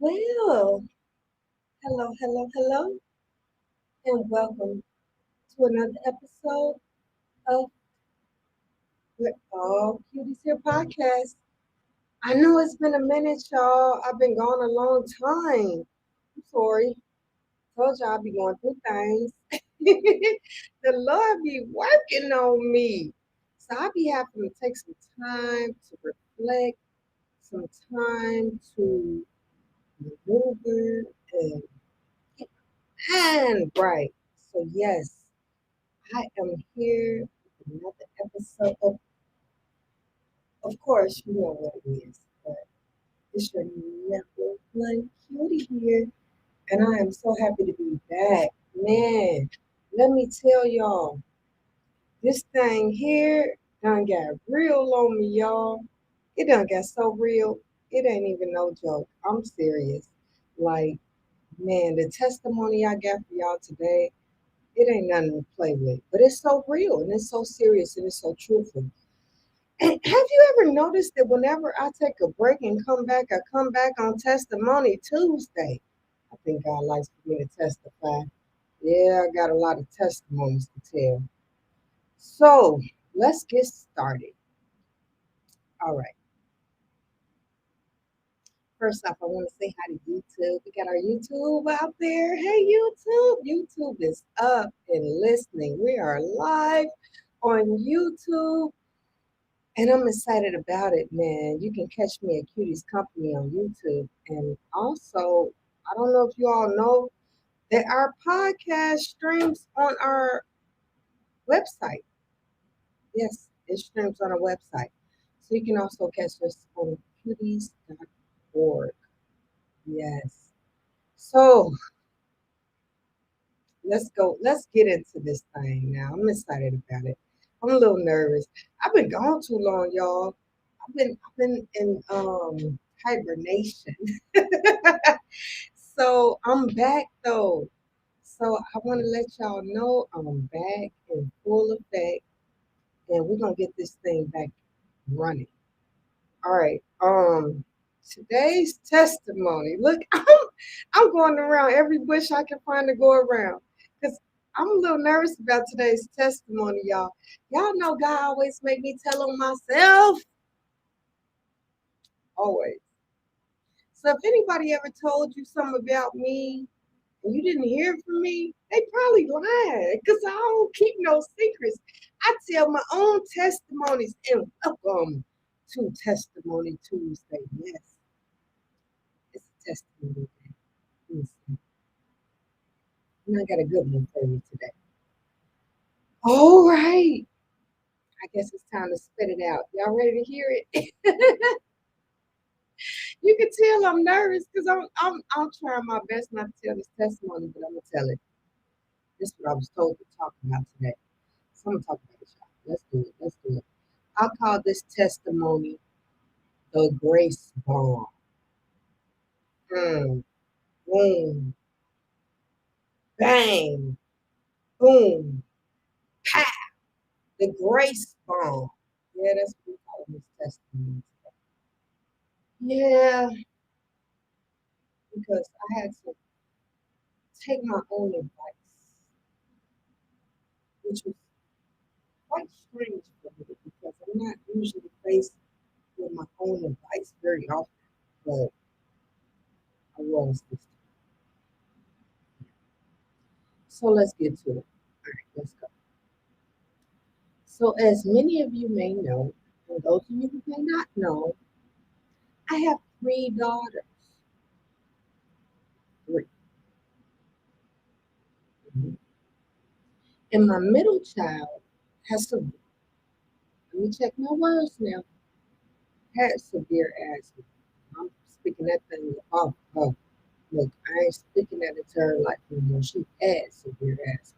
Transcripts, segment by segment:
Well, hello, and welcome to another episode of We're All Cuties Here podcast. I know it's been a minute, y'all. I've been gone a long time. I'm sorry. Told y'all I'll be going through things. The Lord be working on me. So I'll be having to take some time to reflect, some time to maneuver and get my mind right. So yes, I am here with another episode of course, you know what it is, but it's your number one cutie here, and I am so happy to be back. Man, let me tell y'all, this thing here done got real on me, y'all. It done got so real, it ain't even no joke. I'm serious. Like, man, the testimony I got for y'all today, it ain't nothing to play with, but it's so real and it's so serious and it's so truthful. And have you ever noticed that whenever I take a break and come back, I come back on Testimony Tuesday? I think God likes for me to testify. Yeah, I got a lot of testimonies to tell. So let's get started. All right. First off, I want to say hi to YouTube. We got our YouTube out there. Hey, YouTube. YouTube is up and listening. We are live on YouTube. And I'm excited about it, man. You can catch me at Cutie's Company on YouTube. And also, I don't know if you all know that our podcast streams on our website. Yes, it streams on our website. So you can also catch us on cuties.org. Yes. So let's go. Let's get into this thing now. I'm excited about it. I'm a little nervous. I've been gone too long, y'all. I've been in hibernation. So I'm back though. So I want to let y'all know I'm back in full effect, and we're gonna get this thing back running. All right. Today's testimony. Look, I'm going around every bush I can find to go around because I'm a little nervous about today's testimony, y'all. Y'all know God always make me tell on myself. Always. So if anybody ever told you something about me and you didn't hear from me, they probably lied because I don't keep no secrets. I tell my own testimonies and welcome to Testimony Tuesday. Yes, it's a testimony day. Listen, and I got a good one for you today. All right. I guess it's time to spit it out. Y'all ready to hear it? You can tell I'm nervous because I'm trying my best not to tell this testimony, but I'm gonna tell it. This is what I was told to talk about today. So I'm gonna talk about it, y'all. Let's do it. Let's do it. I call this testimony the grace bomb. Mm, boom, bang, boom, pow. The grace bomb. Yeah, that's what we call this testimony. Yeah, because I had to take my own advice, which was quite strange for me because I'm not usually faced with my own advice very often, but I was this time. So let's get to it. All right, let's go. So, as many of you may know, and those of you who may not know, I have three daughters. Three. Mhm. And my middle child has some, let me check my words now, had severe asthma. I'm speaking that thing off. Look, I ain't speaking that into her life anymore. She had severe asthma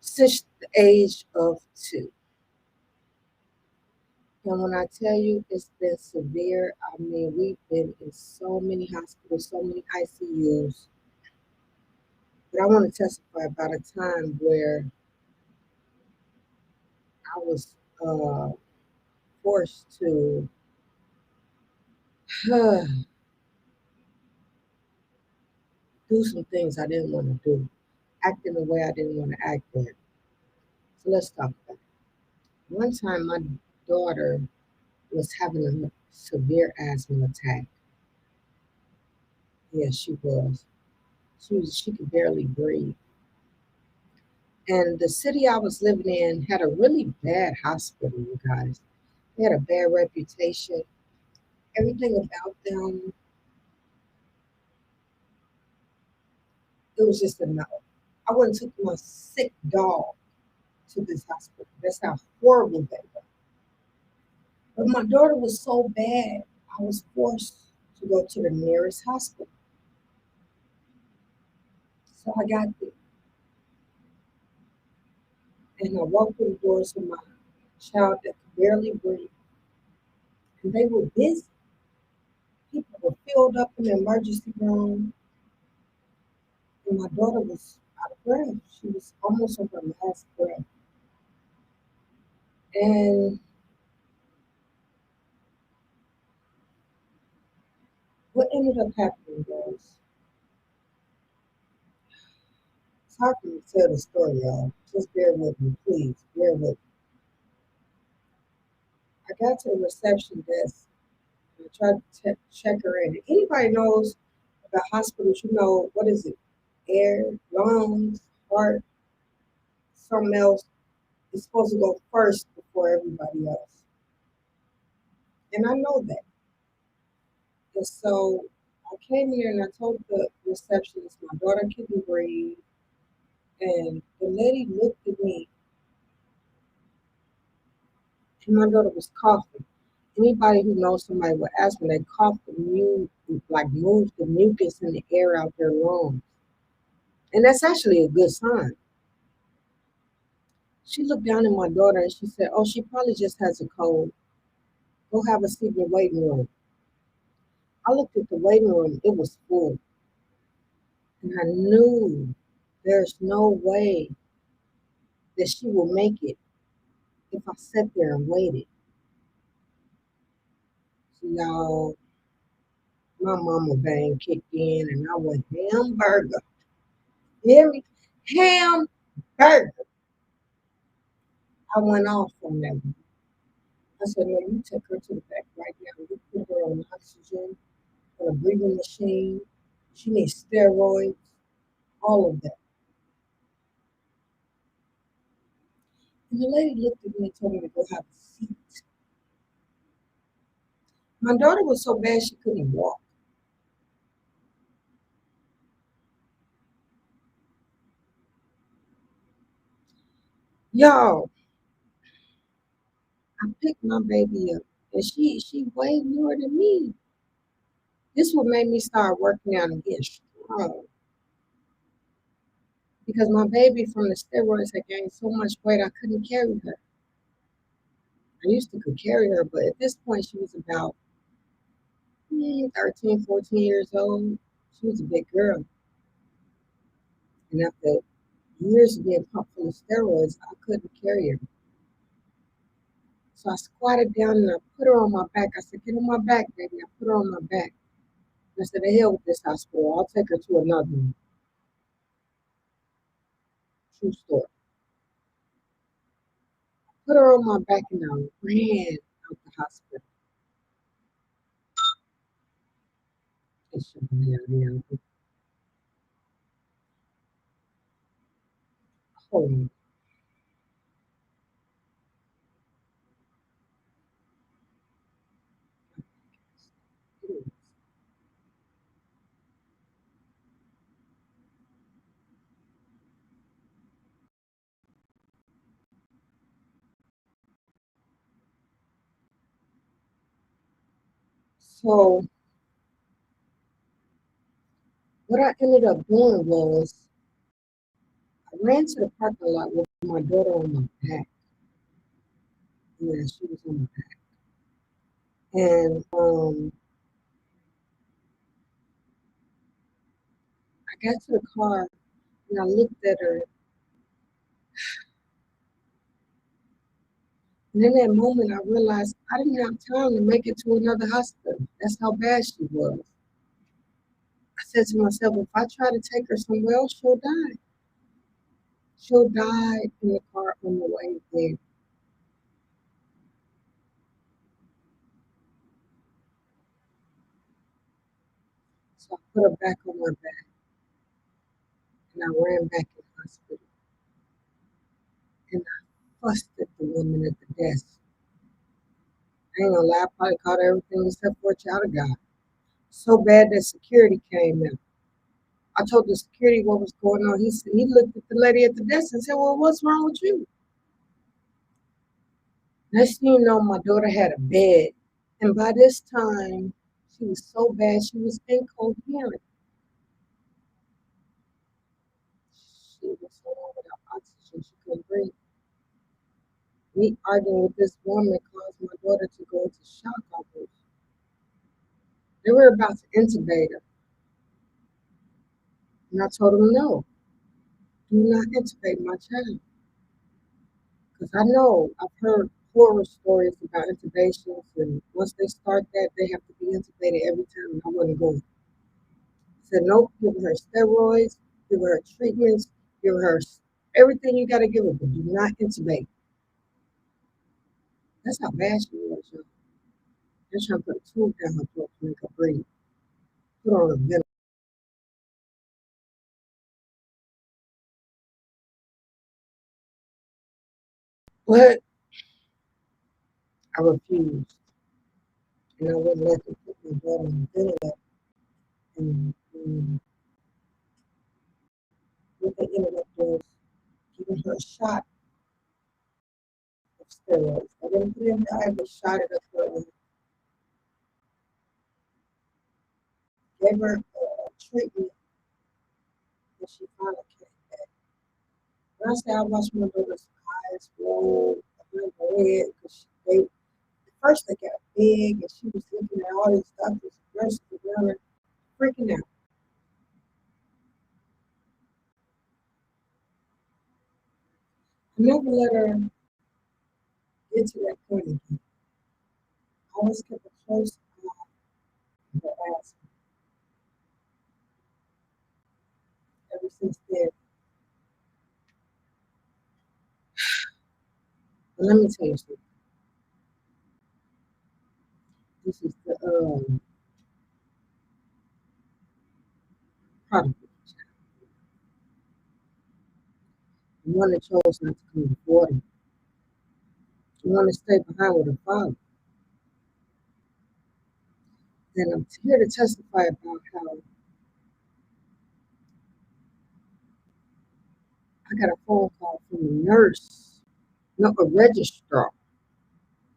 since the age of 2. And when I tell you it's been severe, I mean, we've been in so many hospitals, so many ICUs. But I want to testify about a time where I was forced to do some things I didn't want to do, act in a way I didn't want to act in. So let's talk about it. One time, my daughter was having a severe asthma attack. Yes, she was. She could barely breathe. And the city I was living in had a really bad hospital, you guys. They had a bad reputation. Everything about them, it was just a no. I wouldn't took my sick dog to this hospital. That's how horrible they were. But my daughter was so bad, I was forced to go to the nearest hospital. So I got there and I walked through the doors with my child that could barely breathe. And they were busy. People were filled up in the emergency room. And my daughter was out of breath. She was almost on her last breath. And what ended up happening was, it's hard for me to tell the story, y'all. Just bear with me, please. Bear with me. I got to the reception desk and I tried to check her in. If anybody knows about hospitals, you know, what is it? Air, lungs, heart, something else. It's supposed to go first before everybody else. And I know that. And so I came here and I told the receptionist my daughter couldn't breathe. And the lady looked at me and my daughter was coughing. Anybody who knows somebody with asthma, they cough the like moves the mucus in the air out their lungs. And that's actually a good sign. She looked down at my daughter and she said, "Oh, she probably just has a cold. Go have a seat in the waiting room." I looked at the waiting room, it was full. And I knew there's no way that she will make it if I sat there and waited. So, y'all, my mama bang kicked in and I went hamburger. Hear me? Hamburger. I went off on that one. I said, "No, you take her to the back right now. You put her on oxygen, on a breathing machine. She needs steroids, all of that." And the lady looked at me and told me to go have a seat. My daughter was so bad she couldn't walk. Y'all, I picked my baby up and she way more than me. This what made me start working out and get strong. Because my baby from the steroids had gained so much weight I couldn't carry her. I used to could carry her, but at this point she was about 13, 14 years old. She was a big girl. And after years of being pumped full of steroids, I couldn't carry her. So I squatted down and I put her on my back. I said, "Get on my back, baby." I put her on my back. And I said, "The hell with this hospital. I'll take her to another one." True story. Put her on my back and I ran out the hospital. And she ran out. Hold on. So what I ended up doing was I ran to the parking lot with my daughter on my back. Yeah, she was on my back. And I got to the car and I looked at her. And in that moment, I realized I didn't have time to make it to another hospital. That's how bad she was. I said to myself, if I try to take her somewhere else, she'll die. She'll die in the car on the way there. So I put her back on my back and I ran back in the hospital and I fussed at the woman at the desk. I ain't gonna lie, I probably caught everything except for a child of God. So bad that security came in. I told the security what was going on. He looked at the lady at the desk and said, "Well, what's wrong with you?" Next thing you know, my daughter had a bed. And by this time, she was so bad, she was incoherent. She was so low without oxygen, she couldn't breathe. Me arguing with this woman caused my daughter to go into shock almost. They were about to intubate her. And I told them, no, do not intubate my child. Because I know I've heard horror stories about intubations, and once they start that, they have to be intubated every time, and I wasn't going. Said, nope, give her steroids, give her treatments, give her everything you got to give her, but do not intubate. That's how bad she was, y'all. They're trying to put a tube down her throat to make her breathe. Put her on a ventilator. But I refused, and I wouldn't let them put my daughter on a ventilator. And what they ended up doing is giving her a shot of steroids. I didn't put it in her eye, but shot it up her, gave her treatment, and she finally came back. When I say I watched my daughter's eyes roll behind her head, because they first they got big, and she was looking at all these doctors and nurses around her, freaking out. I never let her get to that point again. I always kept a close eye on her asthma. Ever since then, but let me tell you something. This is the prodigal child, the one that chose not to come before them, the one that stayed behind with her father. And I'm here to testify about how I got a phone call from a nurse, no, a registrar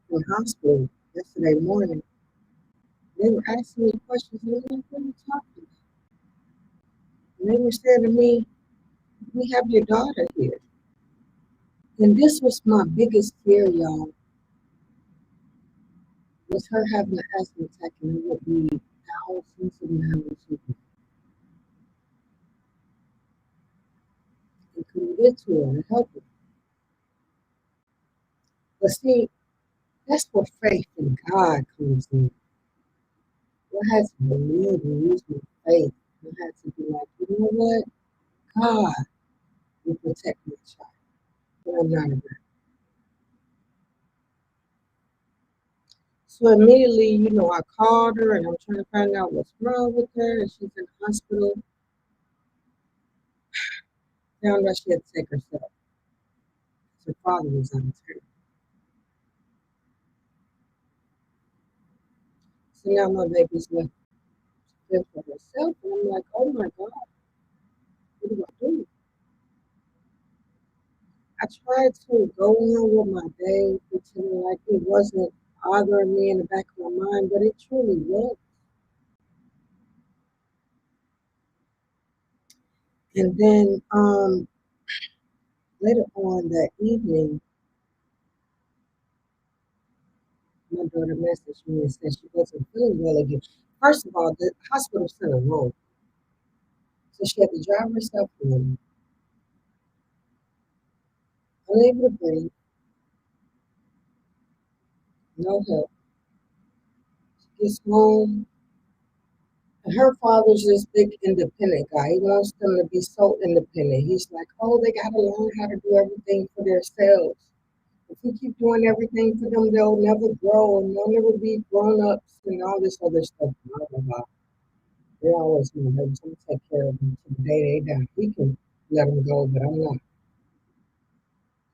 in the hospital yesterday morning. They were asking me questions, and I'm like, what are you talking about? And they were saying to me, we have your daughter here. And this was my biggest fear, y'all, was her having an asthma attack and it would be thousands of miles away. And couldn't get to her and help her. But see, that's where faith in God comes in. I had to believe and use my faith. I had to be like, you know what? God will protect my child. But I'm not around. So immediately, I called her and I'm trying to find out what's wrong with her. And she's in the hospital. Found out she had to take herself. Her father was on her. So now my baby's left to fend for herself. And I'm like, oh my God, what do I do? I tried to go on with my day, pretending like it wasn't bothering me in the back of my mind, but it truly was. And then later on that evening, my daughter messaged me and said she wasn't feeling well again. First of all, the hospital sent her home. So she had to drive herself home, unable to breathe, no help. She gets home, Her father's this big independent guy. He wants them to be so independent. He's like, oh, they got to learn how to do everything for themselves. If we keep doing everything for them, they'll never grow and they'll never be grown ups and all this other stuff. Blah, blah, blah. They always want to take care of them to the day they die. We can let them go, but I'm not.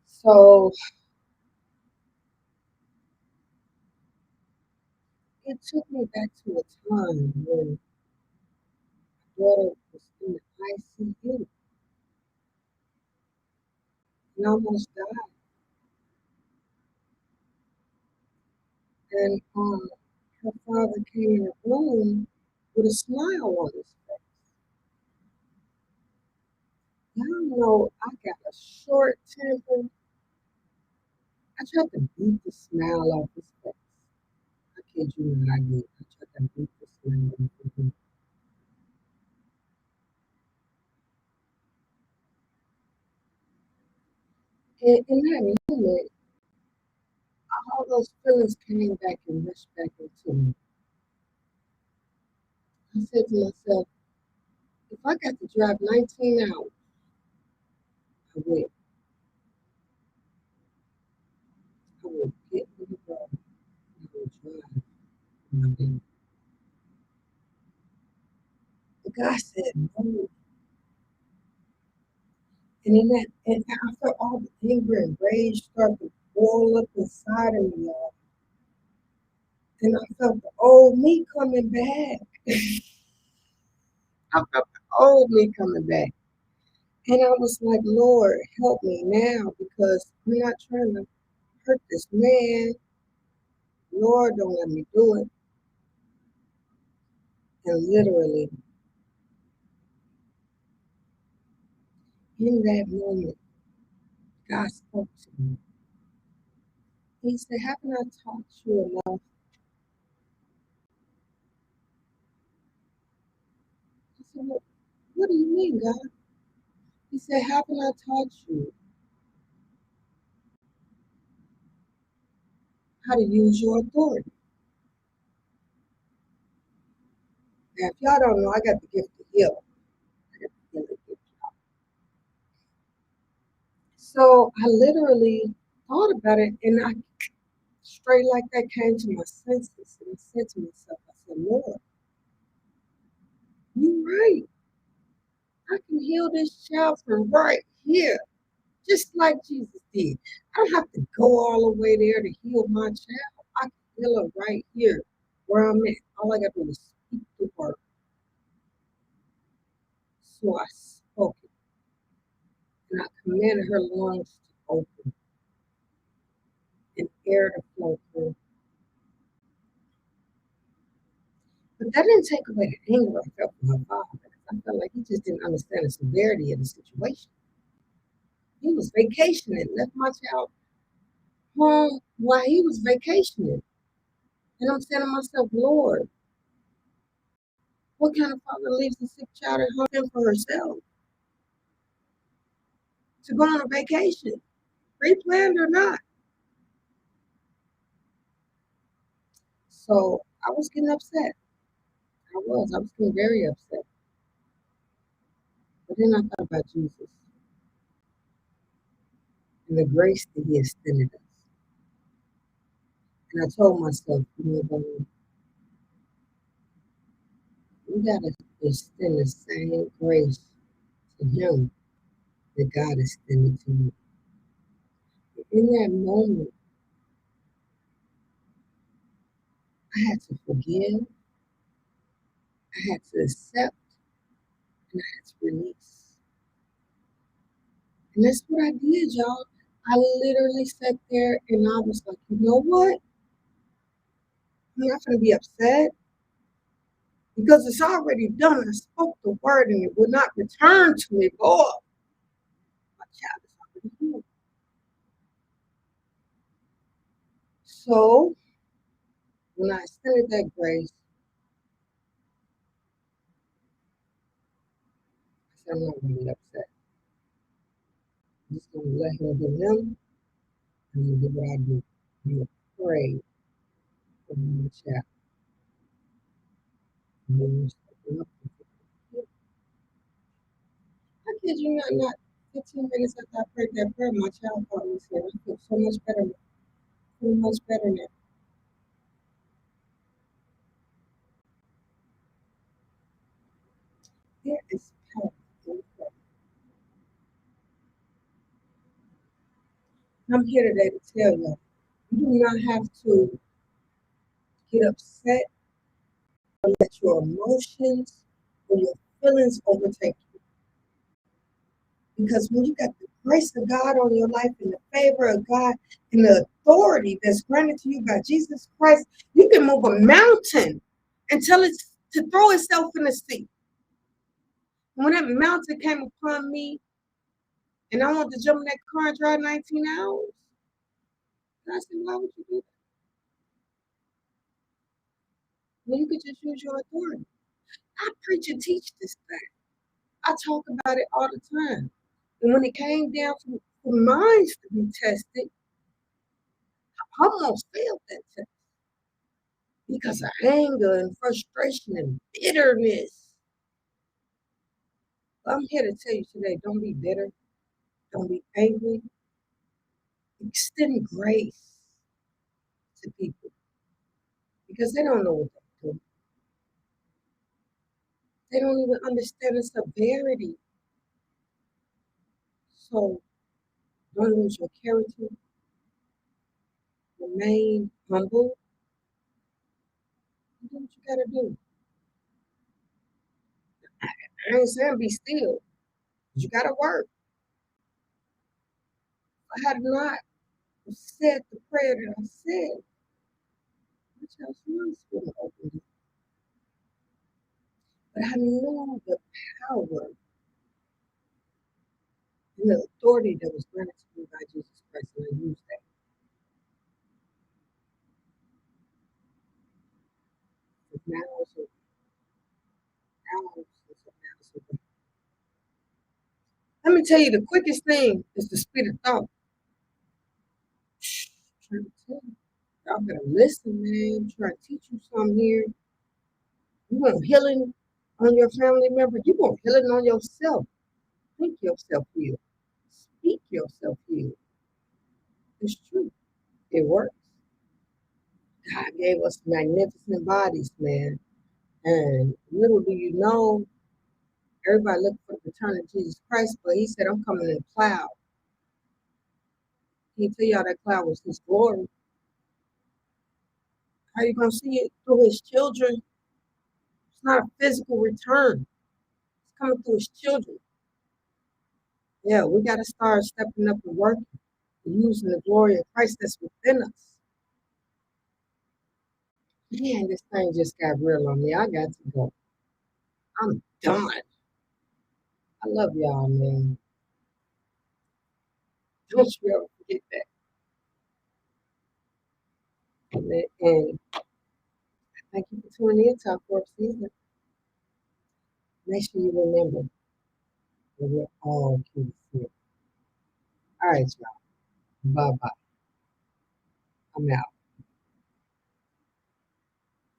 So it took me back to a time when my daughter was in the ICU and almost died. And her father came in the room with a smile on his face. Y'all know I got a short temper. I tried to beat the smile off his face. I kid you not, I did. I tried to beat the smile off of him. And in that moment, all those feelings came back and rushed back into me. I said to myself, if I got to drive 19 hours, I will. I will get in the road and I will drive my baby. But God said no. And in that, and after all the anger and rage started to boil up inside of me, y'all, and I felt the old me coming back. I felt the old me coming back. And I was like, Lord, help me now because I'm not trying to hurt this man. Lord, don't let me do it. And literally, in that moment, God spoke to me. He said, haven't I taught you enough? I said, well, what do you mean, God? He said, haven't I taught you how to use your authority? Now, if y'all don't know, I got the gift to heal. I got the healing gift. So I literally thought about it and I straight like that came to my senses and I said to myself, I said, Lord, you're right. I can heal this child from right here, just like Jesus did. I don't have to go all the way there to heal my child. I can heal her right here where I'm at. All I got to do is speak the word. So I spoke it and I commanded her lungs to open and air to flow through. But that didn't take away the anger I felt from my father because I felt like he just didn't understand the severity of the situation. He was vacationing, left my child home while he was vacationing. And I'm saying to myself, Lord, what kind of father leaves a sick child at home for herself to go on a vacation, pre-planned or not? So I was getting upset. I was getting very upset. But then I thought about Jesus and the grace that he extended us. And I told myself, we got to extend the same grace to him that God extended to me. In that moment, I had to forgive, I had to accept, and I had to release. And that's what I did, y'all. I literally sat there and I was like, you know what? I'm not going to be upset because it's already done. I spoke the word and it will not return to me. Lord, my child is already healed. So when I extended that grace, I said, I'm not going to be upset. I'm just going to let him do him. I'm going to do what I do. I'm going to pray for my child. I kid you not 15 minutes after I prayed that prayer, my child called me and said, I feel so much better, so much better now. There is power in prayer. I'm here today to tell you, you do not have to get upset or let your emotions or your feelings overtake you. Because when you got the grace of God on your life and the favor of God and the authority that's granted to you by Jesus Christ, you can move a mountain and tell it to throw itself in the sea. When that mountain came upon me and I wanted to jump in that car and drive 19 hours, and I said, why would you do that? Well, you could just use your authority. I preach and teach this thing. I talk about it all the time. And when it came down for minds to be tested, I almost failed that test because of anger and frustration and bitterness. But I'm here to tell you today, don't be bitter. Don't be angry. Extend grace to people because they don't know what they're doing. They don't even understand the severity. So don't lose your character. Remain humble. Do what you gotta do. I ain't saying be still. You gotta work. If I had not said the prayer that I said, my child's lungs would have opened up. But I knew the power and the authority that was granted to me by Jesus Christ, and I used that. But now, so now, so let me tell you, the quickest thing is the speed of thought. Shh, I'm trying to tell you. Y'all better listen, man. I'm trying to teach you something here. You want healing on your family member? You want healing on yourself. Think yourself healed. Speak yourself healed. It's true. It works. God gave us magnificent bodies, man. And little do you know, everybody looking for the return of Jesus Christ, but he said, I'm coming in a cloud. He tell y'all that cloud was his glory. How you gonna see it? Through his children. It's not a physical return. It's coming through his children. Yeah, we gotta start stepping up and working and using the glory of Christ that's within us. Man, this thing just got real on me. I got to go. I'm done. I love y'all, man. Don't you ever forget that. And thank you for tuning in to our fourth season. Make sure you remember that we're all kids here. All right, y'all. Bye bye. I'm out.